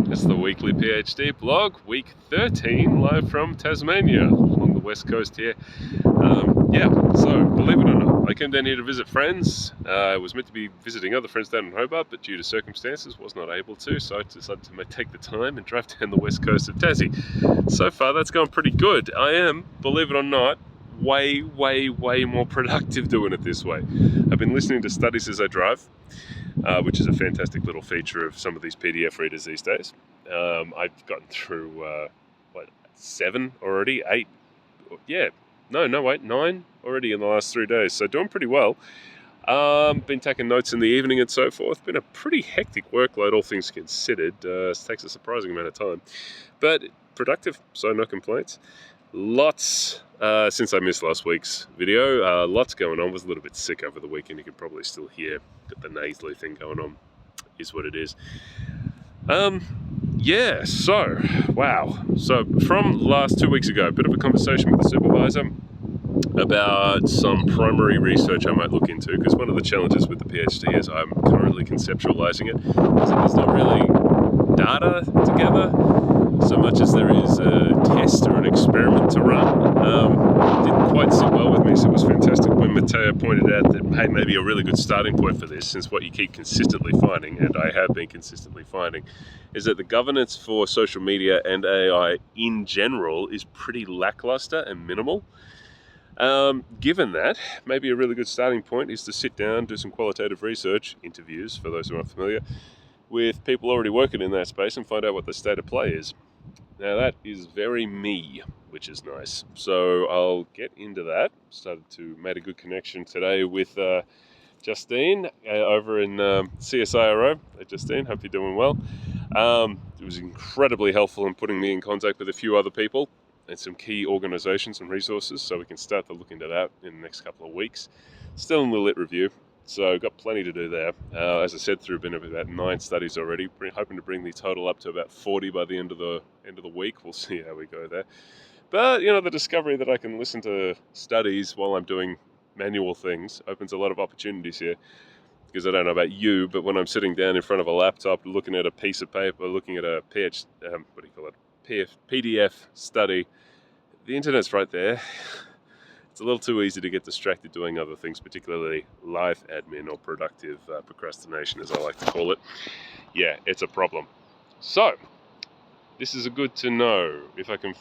It's the weekly PhD blog, week 13, live from Tasmania, along the west coast here. So believe it or not, I came down here to visit friends. I was meant to be visiting other friends down in Hobart, but due to circumstances was not able to, so I decided to take the time and drive down the west coast of Tassie. So far that's gone pretty good. I am, believe it or not, way more productive doing it this way. I've been listening to studies as I drive, which is a fantastic little feature of some of these PDF readers these days. I've gotten through, 7 already? 8? Yeah, wait, 9 already in the last 3 days, so doing pretty well. Been taking notes in the evening and so forth. Been a pretty hectic workload, all things considered. It takes a surprising amount of time, but productive, so no complaints. Lots, since I missed last week's video, lots going on. Was a little bit sick over the weekend. You can probably still hear that the nasally thing going on is what it is. So from last 2 weeks ago, a bit of a conversation with the supervisor about some primary research I might look into, because one of the challenges with the PhD is I'm currently conceptualizing it, is that there's not really data together so much as there is a test or an experiment to run. Didn't quite sit well with me, so it was fantastic when Matteo pointed out that, hey, maybe a really good starting point for this, since what you keep consistently finding, and I have been consistently finding, is that the governance for social media and AI in general is pretty lackluster and minimal. Given that, maybe a really good starting point is to sit down, do some qualitative research, interviews, for those who aren't familiar, with people already working in that space and find out what the state of play is. Now that is very me, which is nice. So I'll get into that. Made a good connection today with Justine over in CSIRO. Hey Justine, hope you're doing well. It was incredibly helpful in putting me in contact with a few other people and some key organizations and resources, so we can start to look into that in the next couple of weeks. Still in the lit review, so got plenty to do there. As I said, through about 9 studies already, hoping to bring the total up to about 40 by the end of the week. We'll see how we go there. But the discovery that I can listen to studies while I'm doing manual things opens a lot of opportunities here. Because I don't know about you, but when I'm sitting down in front of a laptop, looking at a piece of paper, looking at a PDF study, the internet's right there. It's a little too easy to get distracted doing other things, particularly life admin or productive procrastination, as I like to call it. Yeah, it's a problem. So, this is a good to know. If I can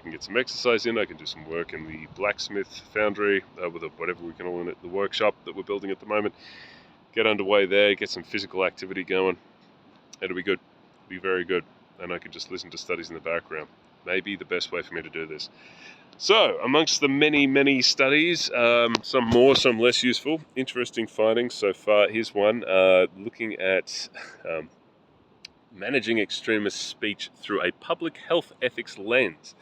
get some exercise in, I can do some work in the blacksmith foundry, with whatever we can call it, the workshop that we're building at the moment. Get underway there, get some physical activity going. It'll be good, be very good. And I could just listen to studies in the background. Maybe the best way for me to do this. So, amongst the many studies, some more, some less useful, interesting findings so far. Here's one, looking at managing extremist speech through a public health ethics lens.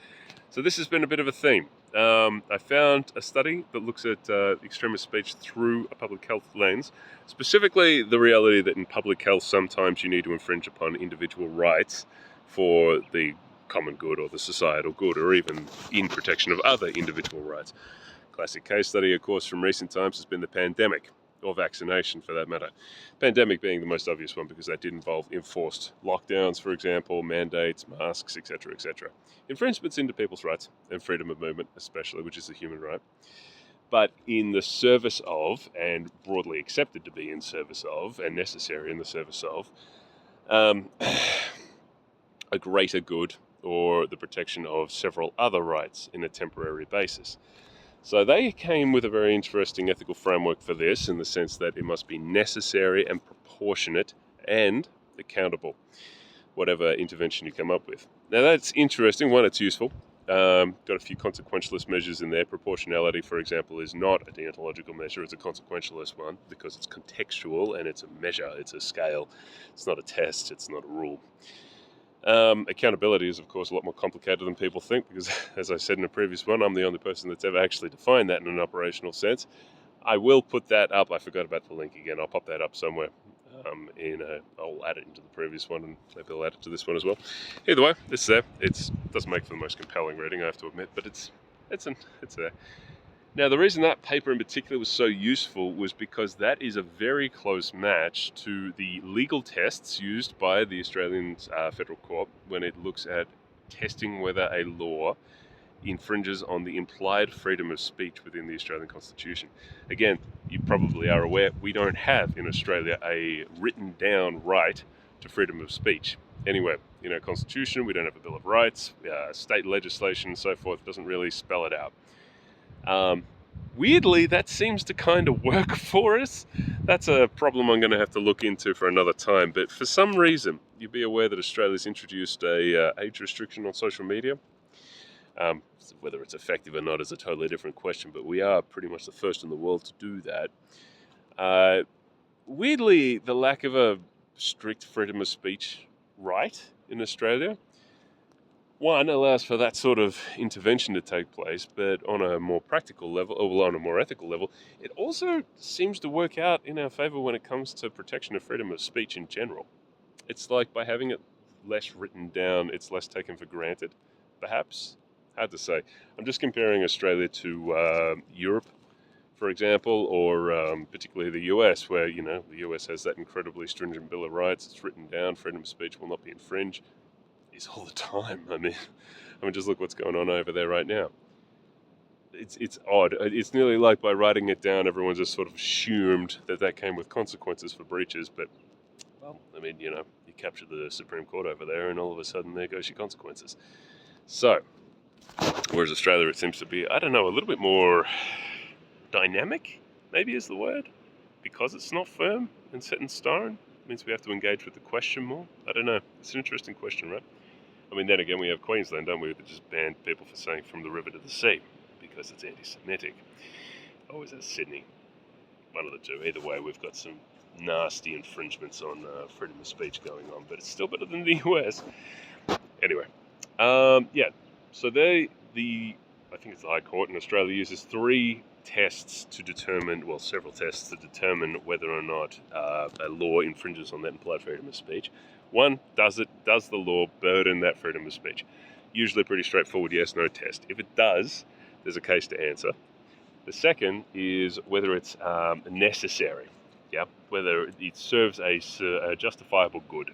So this has been a bit of a theme. I found a study that looks at extremist speech through a public health lens, specifically the reality that in public health sometimes you need to infringe upon individual rights for the common good or the societal good, or even in protection of other individual rights. Classic case study, of course, from recent times has been the pandemic, or vaccination for that matter. Pandemic being the most obvious one, because that did involve enforced lockdowns, for example, mandates, masks, etc., etc. Infringements into people's rights and freedom of movement, especially, which is a human right. But in the service of, and broadly accepted to be in service of, and necessary in the service of, a greater good, or the protection of several other rights in a temporary basis. So they came with a very interesting ethical framework for this, in the sense that it must be necessary and proportionate and accountable, whatever intervention you come up with. Now that's interesting. One, it's useful. Got a few consequentialist measures in there. Proportionality, for example, is not a deontological measure. It's a consequentialist one, because it's contextual and it's a measure, it's a scale. It's not a test, it's not a rule. Accountability is, of course, a lot more complicated than people think, because, as I said in a previous one, I'm the only person that's ever actually defined that in an operational sense. I will put that up. I forgot about the link again. I'll pop that up somewhere. I'll add it into the previous one, and maybe I'll add it to this one as well. Either way, it's there. It doesn't make for the most compelling reading, I have to admit, but it's there. Now, the reason that paper in particular was so useful was because that is a very close match to the legal tests used by the Australian Federal Court when it looks at testing whether a law infringes on the implied freedom of speech within the Australian Constitution. Again, you probably are aware, we don't have in Australia a written down right to freedom of speech. Anywhere in our Constitution, we don't have a Bill of Rights, state legislation and so forth doesn't really spell it out. Weirdly, that seems to kind of work for us. That's a problem I'm going to have to look into for another time. But for some reason, you'd be aware that Australia's introduced a age restriction on social media. Whether it's effective or not is a totally different question, but we are pretty much the first in the world to do that. Weirdly, the lack of a strict freedom of speech right in Australia, one, allows for that sort of intervention to take place, but on a more practical level, or on a more ethical level, it also seems to work out in our favour when it comes to protection of freedom of speech in general. It's like by having it less written down, it's less taken for granted, perhaps. Hard to say. I'm just comparing Australia to Europe, for example, or particularly the US, where, the US has that incredibly stringent Bill of Rights. It's written down, freedom of speech will not be infringed. Is all the time. I mean, just look what's going on over there right now. It's odd. It's nearly like by writing it down, everyone's just sort of assumed that came with consequences for breaches. But, well, you capture the Supreme Court over there, and all of a sudden there goes your consequences. So, whereas Australia, it seems to be, a little bit more dynamic, maybe is the word, because it's not firm and set in stone. It means we have to engage with the question more. I don't know. It's an interesting question, right? Then again, we have Queensland, don't we, that just banned people for saying from the river to the sea because it's anti-Semitic. Or is that Sydney? One of the two. Either way, we've got some nasty infringements on freedom of speech going on, but it's still better than the US. Anyway, so I think it's the High Court in Australia uses several tests to determine whether or not a law infringes on that implied freedom of speech. One, does the law burden that freedom of speech? Usually pretty straightforward yes/no test. If it does, there's a case to answer. The second is whether it's necessary, whether it serves a justifiable good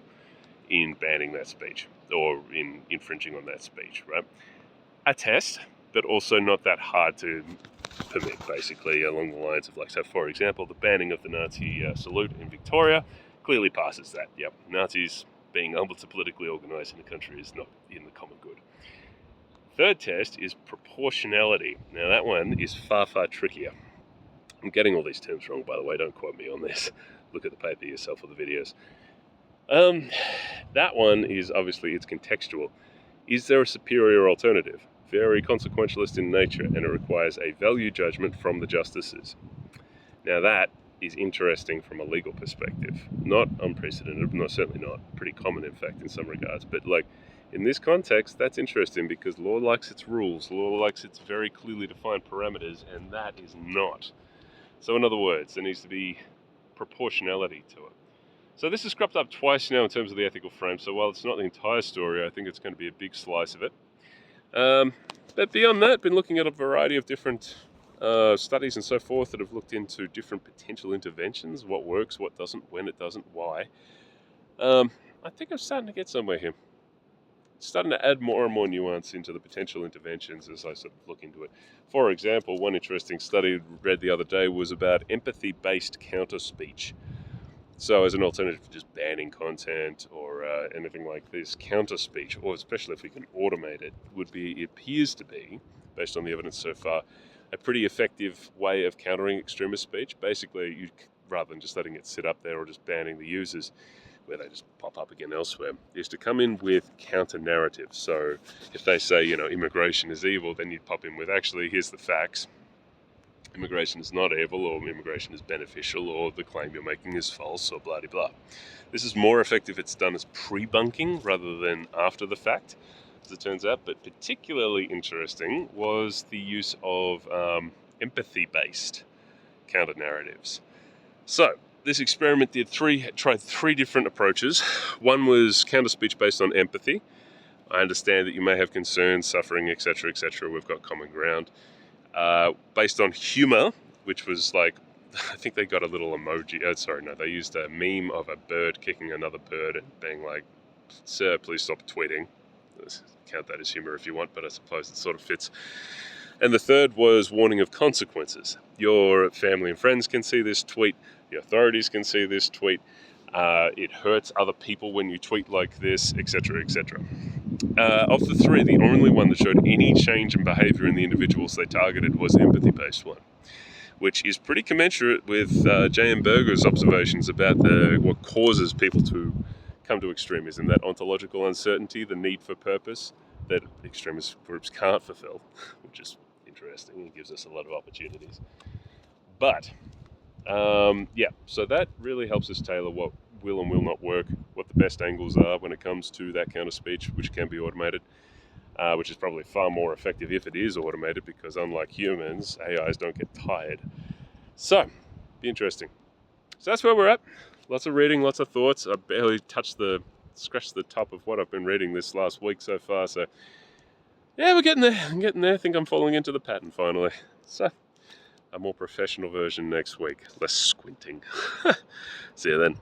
in banning that speech or in infringing on that speech, right? A test, but also not that hard to permit, basically, along the lines of, so for example, the banning of the Nazi salute in Victoria clearly passes that. Yep, Nazis being able to politically organise in the country is not in the common good. Third test is proportionality. Now that one is far, far trickier. I'm getting all these terms wrong, by the way, don't quote me on this. Look at the paper yourself or the videos. That one is obviously, it's contextual. Is there a superior alternative? Very consequentialist in nature, and it requires a value judgment from the justices. Now that is interesting from a legal perspective. Not unprecedented, certainly not. Pretty common, in fact, in some regards. But in this context, that's interesting because law likes its rules. Law likes its very clearly defined parameters, and that is not. So in other words, there needs to be proportionality to it. So this has cropped up twice now in terms of the ethical frame. So while it's not the entire story, I think it's going to be a big slice of it. But beyond that, been looking at a variety of different studies and so forth that have looked into different potential interventions, what works, what doesn't, when it doesn't, why. I think I'm starting to get somewhere here. Starting to add more and more nuance into the potential interventions as I sort of look into it. For example, one interesting study I read the other day was about empathy-based counter-speech. So as an alternative to just banning content or anything like this, counter-speech, or especially if we can automate it, it appears to be, based on the evidence so far, a pretty effective way of countering extremist speech. Basically, rather than just letting it sit up there or just banning the users, where they just pop up again elsewhere, is to come in with counter-narratives. So if they say, immigration is evil, then you'd pop in with, actually, here's the facts. Immigration is not evil, or immigration is beneficial, or the claim you're making is false, or blah, blah, blah. This is more effective if it's done as pre-bunking rather than after the fact, as it turns out. But particularly interesting was the use of empathy-based counter-narratives. So this experiment tried three different approaches. One was counter-speech based on empathy. I understand that you may have concerns, suffering, etc., etc. We've got common ground. based on humor, which was like, I think they got a little emoji. They used a meme of a bird kicking another bird and being like, "Sir, please stop tweeting." Count that as humor if you want, but I suppose it sort of fits. And the third was warning of consequences. Your family and friends can see this tweet. The authorities can see this tweet. It hurts other people when you tweet like this, etc., etc. Of the three, the only one that showed any change in behavior in the individuals they targeted was the empathy-based one, which is pretty commensurate with J.M. Berger's observations about what causes people to come to extremism, that ontological uncertainty, the need for purpose that extremist groups can't fulfill, which is interesting. It gives us a lot of opportunities. But, so that really helps us tailor what will and will not work, what the best angles are when it comes to that kind of speech, which can be automated, which is probably far more effective if it is automated, because unlike humans, AIs don't get tired. So, be interesting. So that's where we're at. Lots of reading, lots of thoughts. I barely scratched the top of what I've been reading this last week so far. So, yeah, we're getting there. I'm getting there. I think I'm falling into the pattern finally. So, a more professional version next week. Less squinting. See you then.